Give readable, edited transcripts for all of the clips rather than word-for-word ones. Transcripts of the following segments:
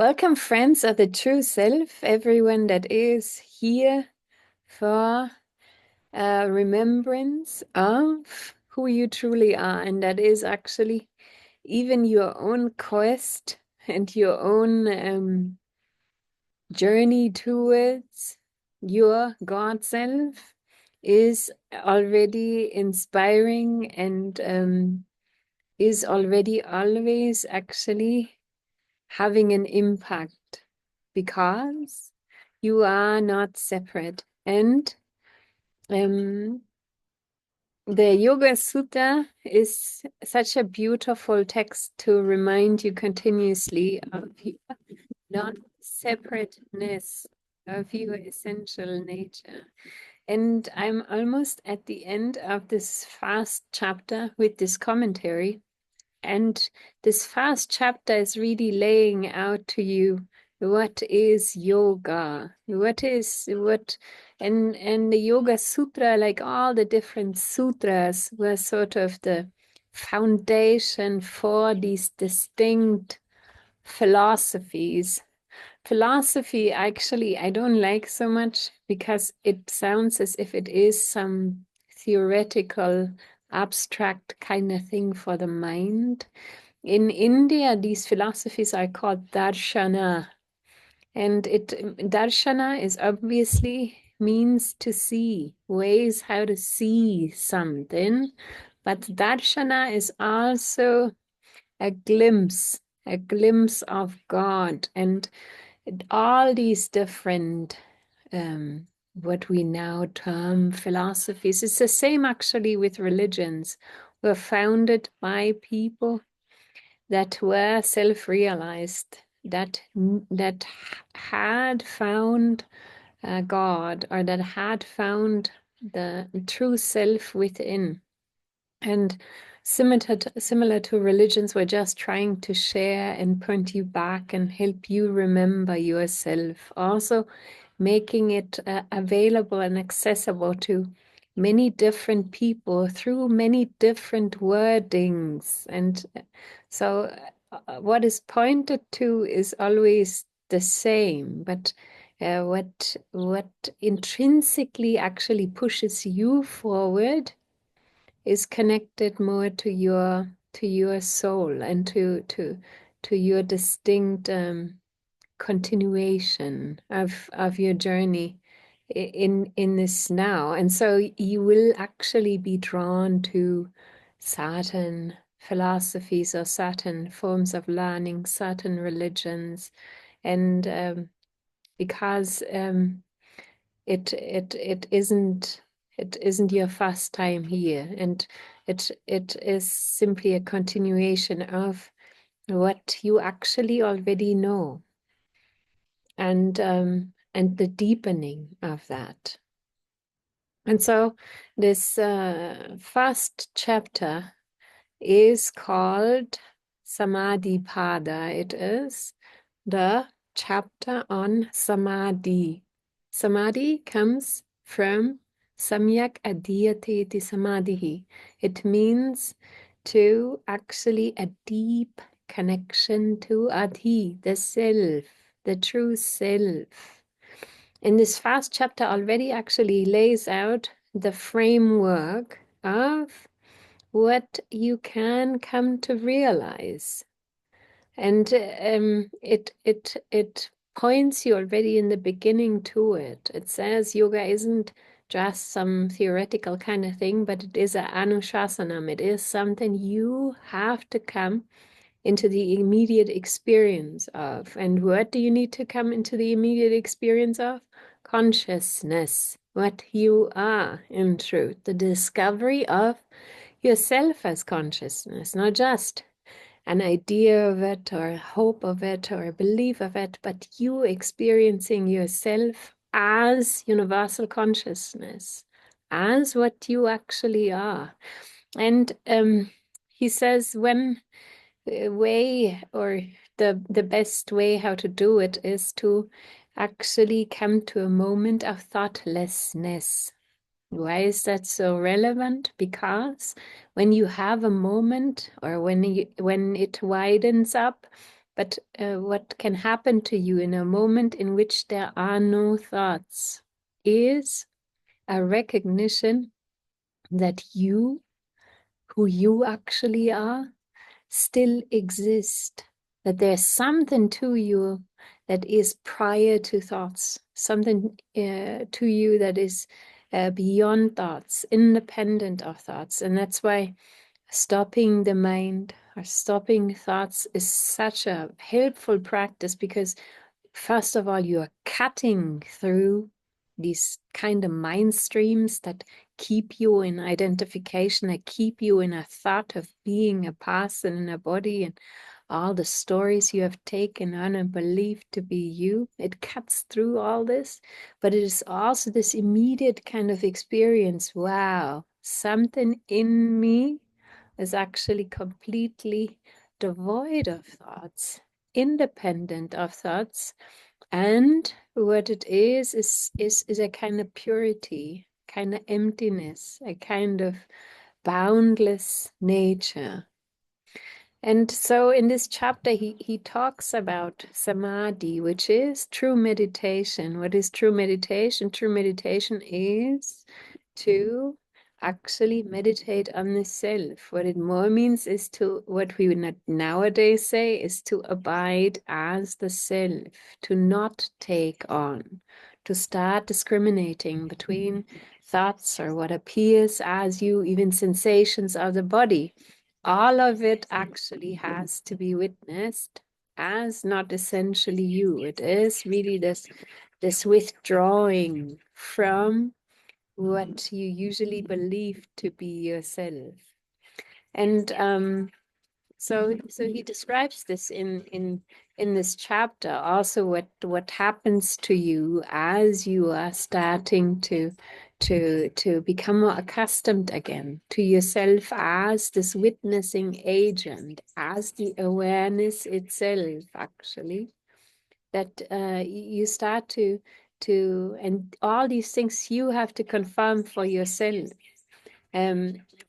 Welcome, friends of the true self, everyone that is here for remembrance of who you truly are. And that is actually even your own quest and your own journey towards your God self is already inspiring and is already always actually having an impact because you are not separate. And the Yoga Sutra is such a beautiful text to remind you continuously of your non-separateness, of your essential nature. And I'm almost at the end of this fast chapter with this commentary. And this first chapter is really laying out to you what is yoga, and the Yoga Sutra, like all the different sutras, were sort of the foundation for these distinct philosophies. Philosophy, actually, I don't like so much because it sounds as if it is some theoretical, abstract kind of thing for the mind. In India, these philosophies are called darshana, and darshana is obviously means to see, ways how to see something, but darshana is also a glimpse of God, and all these different what we now term philosophies. It's the same actually with religions, were founded by people that were self-realized, that had found God, or that had found the true self within. And similar to religions, we're just trying to share and point you back and help you remember yourself. Also, making it available and accessible to many different people through many different wordings. And so, what is pointed to is always the same, but what intrinsically actually pushes you forward is connected more to your soul and to your distinct continuation of your journey in this now. And so you will actually be drawn to certain philosophies or certain forms of learning, certain religions, and because it isn't your first time here, and it is simply a continuation of what you actually already know, and the deepening of that. And so this first chapter is called Samadhi Pada. It is the chapter on Samadhi. Samadhi comes from Samyak Adhyateti Samadhi. It means to actually a deep connection to Adhi, the self, the true self. In this first chapter already actually lays out the framework of what you can come to realize. And it points you already in the beginning to it. It says yoga isn't just some theoretical kind of thing, but it is an anushasanam. It is something you have to come into the immediate experience of. And what do you need to come into the immediate experience of? Consciousness, what you are in truth, the discovery of yourself as consciousness, not just an idea of it or a hope of it or a belief of it, but you experiencing yourself as universal consciousness, as what you actually are. And he says when way, or the best way how to do it is to actually come to a moment of thoughtlessness. Why is that so relevant? Because when you have a moment, or when it widens up, But what can happen to you in a moment in which there are no thoughts is a recognition that you, who you actually are, still exist, that there's something to you that is prior to thoughts, something to you that is beyond thoughts, independent of thoughts. And that's why stopping the mind or stopping thoughts is such a helpful practice, because first of all, you are cutting through these kind of mind streams that keep you in identification, that keep you in a thought of being a person in a body, and all the stories you have taken on and believed to be you. It cuts through all this, but it is also this immediate kind of experience. Wow, something in me is actually completely devoid of thoughts, independent of thoughts. And what it is a kind of purity, kind of emptiness, a kind of boundless nature. And so in this chapter, he talks about Samadhi, which is true meditation. What is true meditation? True meditation is to actually meditate on the self. What it more means is to, what we would nowadays say, is to abide as the self, to not take on, to start discriminating between thoughts or what appears as you, even sensations of the body. All of it actually has to be witnessed as not essentially you. It is really this withdrawing from what you usually believe to be yourself. And so he describes this in this chapter, also what happens to you as you are starting to become more accustomed again to yourself as this witnessing agent, as the awareness itself, actually, that you start and all these things you have to confirm for yourself.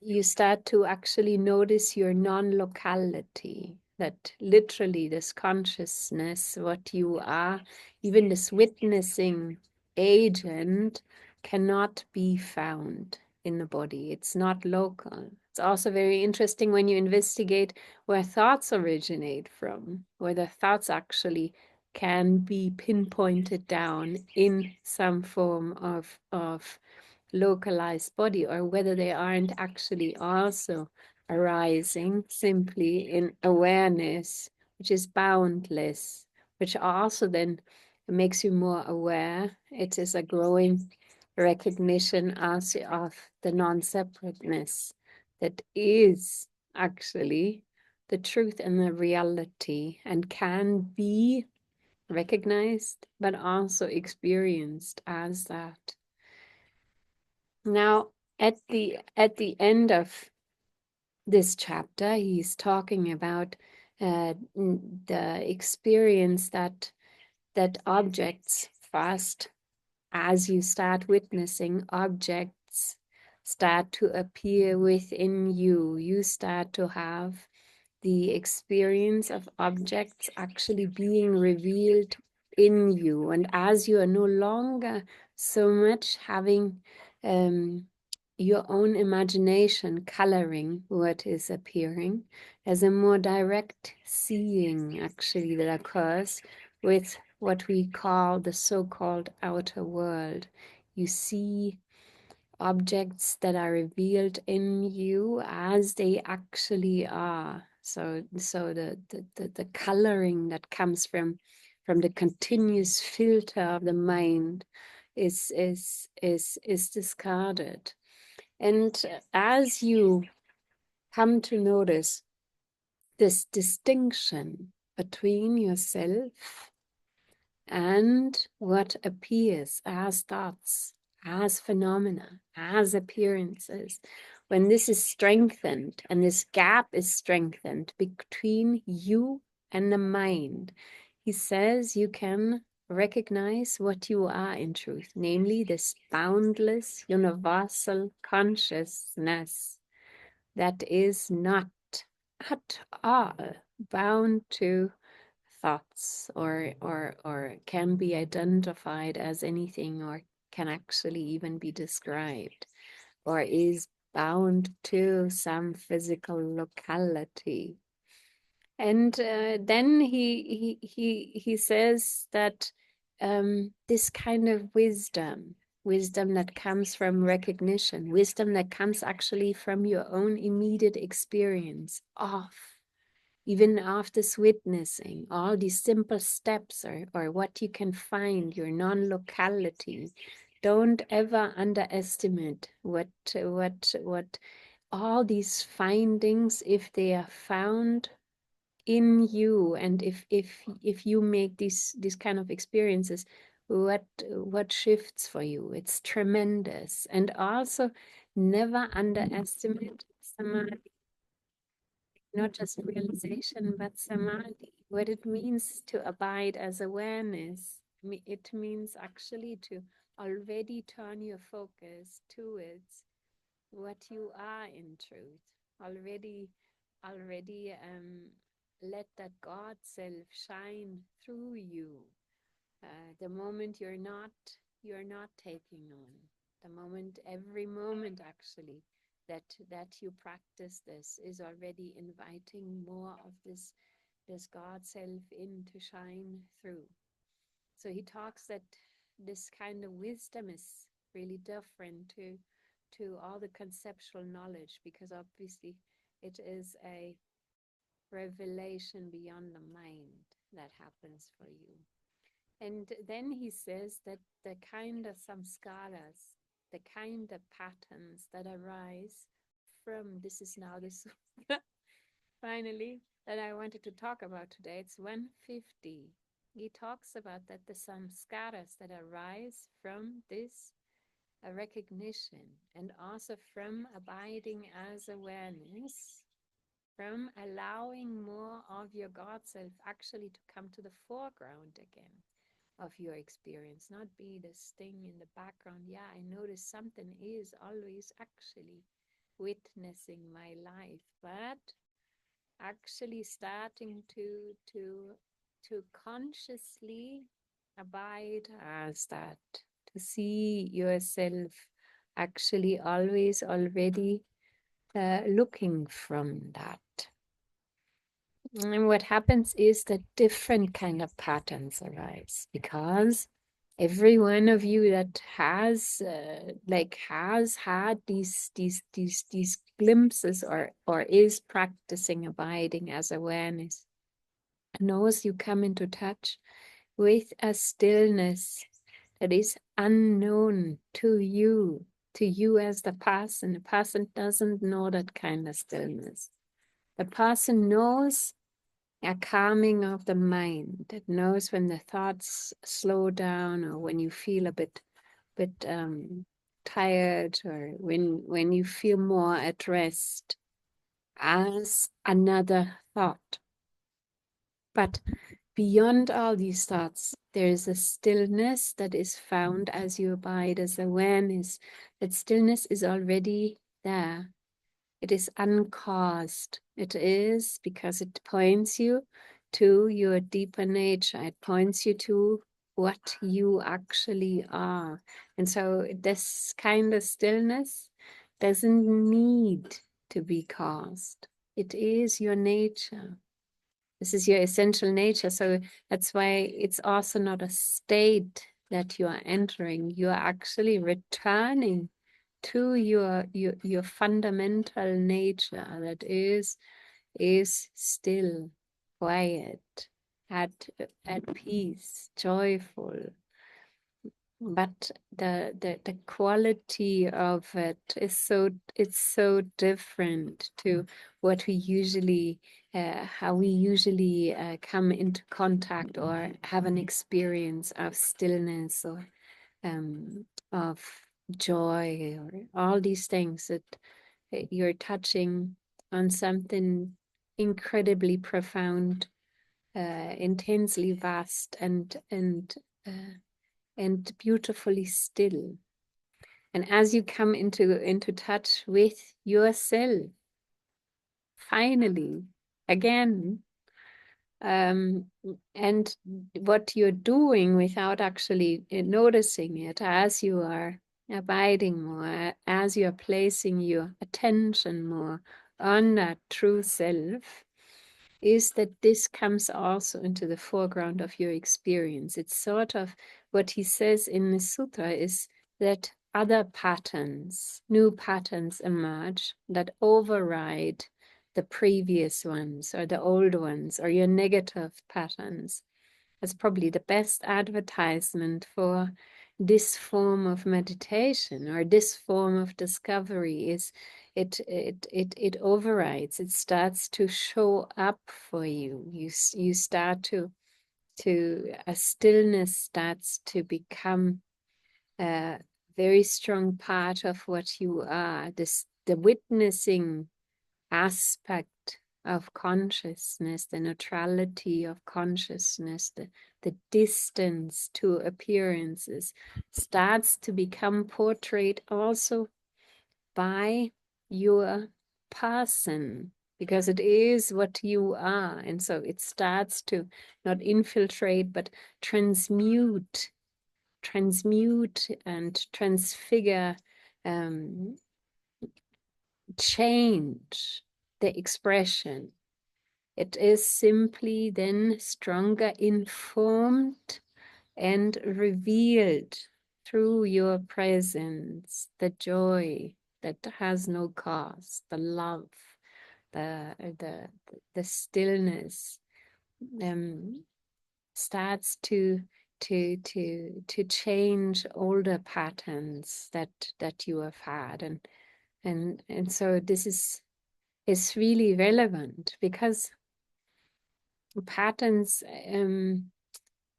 You start to actually notice your non-locality, that literally this consciousness, what you are, even this witnessing agent, cannot be found in the body. It's not local. It's also very interesting when you investigate where thoughts originate from, where the thoughts actually can be pinpointed down in some form of localized body, or whether they aren't actually also arising simply in awareness, which is boundless, which also then makes you more aware. It is a growing recognition also of the non-separateness that is actually the truth and the reality, and can be recognized but also experienced as that. Now, at the end of this chapter, he's talking about the experience that objects first, as you start witnessing, objects start to appear within you. You start to have the experience of objects actually being revealed in you. And as you are no longer so much having your own imagination coloring what is appearing, there's a more direct seeing actually that occurs with what we call the so-called outer world. You see objects that are revealed in you as they actually are. So the coloring that comes from the continuous filter of the mind is discarded. And as you come to notice this distinction between yourself and what appears as thoughts, as phenomena, as appearances, when this is strengthened and this gap is strengthened between you and the mind, he says you can recognize what you are in truth, namely this boundless, universal consciousness that is not at all bound to thoughts or can be identified as anything or can actually even be described or is bound to some physical locality. And then he says that this kind of wisdom that comes from recognition, wisdom that comes actually from your own immediate experience of, even after witnessing all these simple steps or what you can find, your non-locality. Don't ever underestimate what all these findings, if they are found in you, and if you make these kind of experiences, what shifts for you. It's tremendous. And also never underestimate samadhi, not just realization, but samadhi, what it means to abide as awareness. It means actually to already turn your focus towards what you are in truth. Already let that God self shine through you. The moment you're not taking on, the moment, every moment actually that you practice this is already inviting more of this God self in to shine through. So he talks that this kind of wisdom is really different to all the conceptual knowledge, because obviously it is a revelation beyond the mind that happens for you. And then he says that the kind of samskaras, the kind of patterns that arise from, this is now this finally that I wanted to talk about today. It's 150. He talks about that the samskaras that arise from this recognition, and also from abiding as awareness, from allowing more of your God self actually to come to the foreground again of your experience, not be this thing in the background. Yeah, I notice something is always actually witnessing my life, but actually starting to consciously abide as that, to see yourself actually always already looking from that. And what happens is that different kind of patterns arise, because every one of you that has has had these glimpses or is practicing abiding as awareness knows you come into touch with a stillness that is unknown to you as the person. The person doesn't know that kind of stillness. The person knows a calming of the mind, that knows when the thoughts slow down, or when you feel a bit tired, or when you feel more at rest, as another thought. But beyond all these thoughts, there is a stillness that is found as you abide as awareness. That stillness is already there. It is uncaused. It is because it points you to your deeper nature. It points you to what you actually are. And so this kind of stillness doesn't need to be caused. It is your nature. This is your essential nature. So that's why it's also not a state that you are entering. You are actually returning to your fundamental nature that is still, quiet, at peace, joyful. But the quality of it is so different to what we usually how we usually come into contact or have an experience of stillness, or of joy, or all these things that you're touching on something incredibly profound, intensely vast, and beautifully still. And as you come into touch with yourself, finally, again, And what you're doing without actually noticing it, as you are abiding more, as you are placing your attention more on that true self, is that this comes also into the foreground of your experience. It's sort of what he says in the sutra is that other patterns, new patterns emerge that override the previous ones or the old ones or your negative patterns. That's probably the best advertisement for this form of meditation or this form of discovery is it overrides, it starts to show up for you. You start to a stillness starts to become a very strong part of what you are. The witnessing aspect of consciousness, the neutrality of consciousness, the distance to appearances starts to become portrayed also by your person, because it is what you are. And so it starts to not infiltrate, but transmute and transfigure, change the expression. It is simply then stronger informed and revealed through your presence, the joy that has no cause, the love, the the stillness, starts to change older patterns that you have had. And so this is really relevant, because patterns,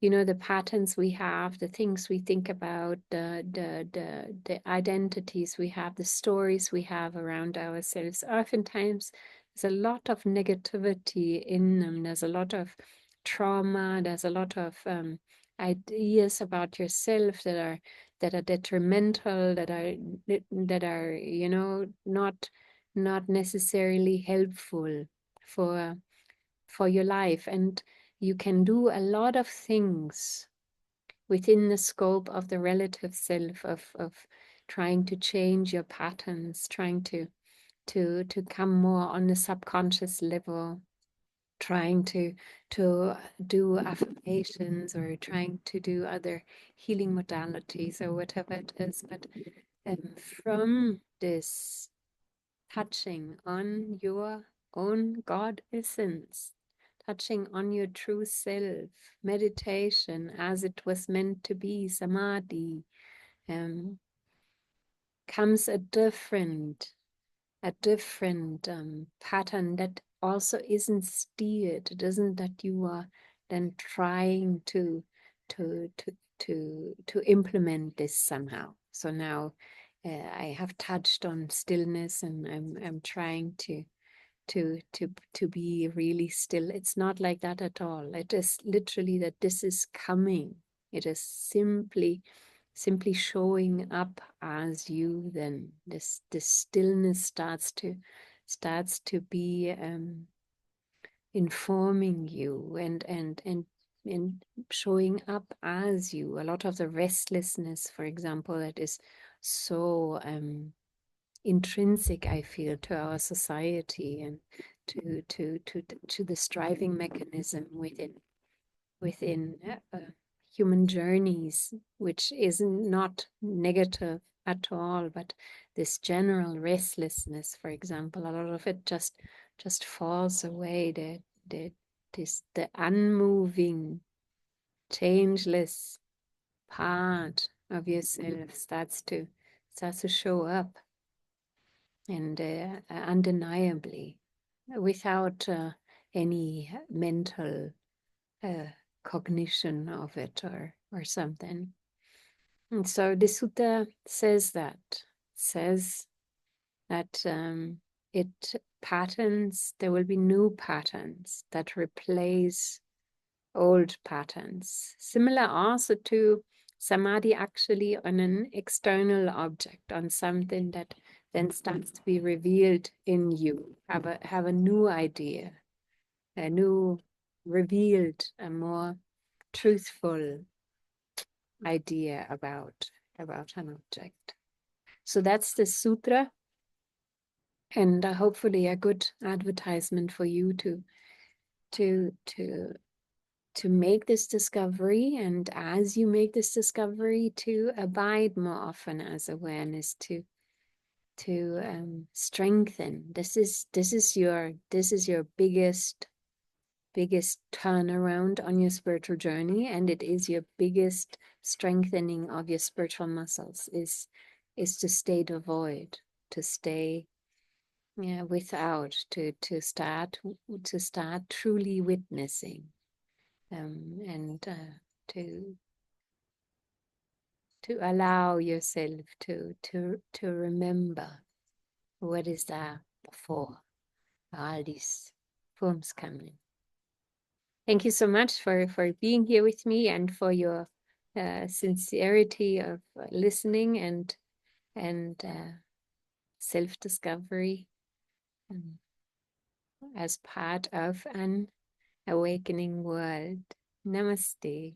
the patterns we have, the things we think about, the identities we have, the stories we have around ourselves, oftentimes there's a lot of negativity in them. There's a lot of trauma. There's a lot of ideas about yourself that are detrimental, that are not necessarily helpful for your life. And you can do a lot of things within the scope of the relative self of trying to change your patterns, trying to come more on the subconscious level, trying to do affirmations or trying to do other healing modalities or whatever it is. But from this touching on your own God essence, touching on your true self, meditation as it was meant to be, Samadhi, comes a different pattern that also isn't steered. It isn't that you are then trying to implement this somehow. So now I have touched on stillness, and I'm trying to be really still. It's not like that at all. It is literally that this is coming. It is simply showing up as you. Then this stillness starts to be informing you and showing up as you. A lot of the restlessness, for example, that is so intrinsic, I feel, to our society and to the striving mechanism within human journeys, which is not negative at all, but this general restlessness, for example, a lot of it just falls away. The unmoving, changeless part of yourself starts to show up, and undeniably, without any mental cognition of it or something. And so the sutta says that it patterns, there will be new patterns that replace old patterns. Similar also to Samadhi, actually, on an external object, on something that then starts to be revealed in you. Have a new idea, a new revealed a more truthful idea about an object. So that's the sutra, and hopefully a good advertisement for you to make this discovery, and as you make this discovery, to abide more often as awareness, to strengthen. This is your biggest turnaround on your spiritual journey, and it is your biggest strengthening of your spiritual muscles, is to stay devoid, to stay without, to start truly witnessing, and to allow yourself to remember what is there before all these forms come in. Thank you so much for being here with me, and for your sincerity of listening and self-discovery, as part of an awakening world. Namaste.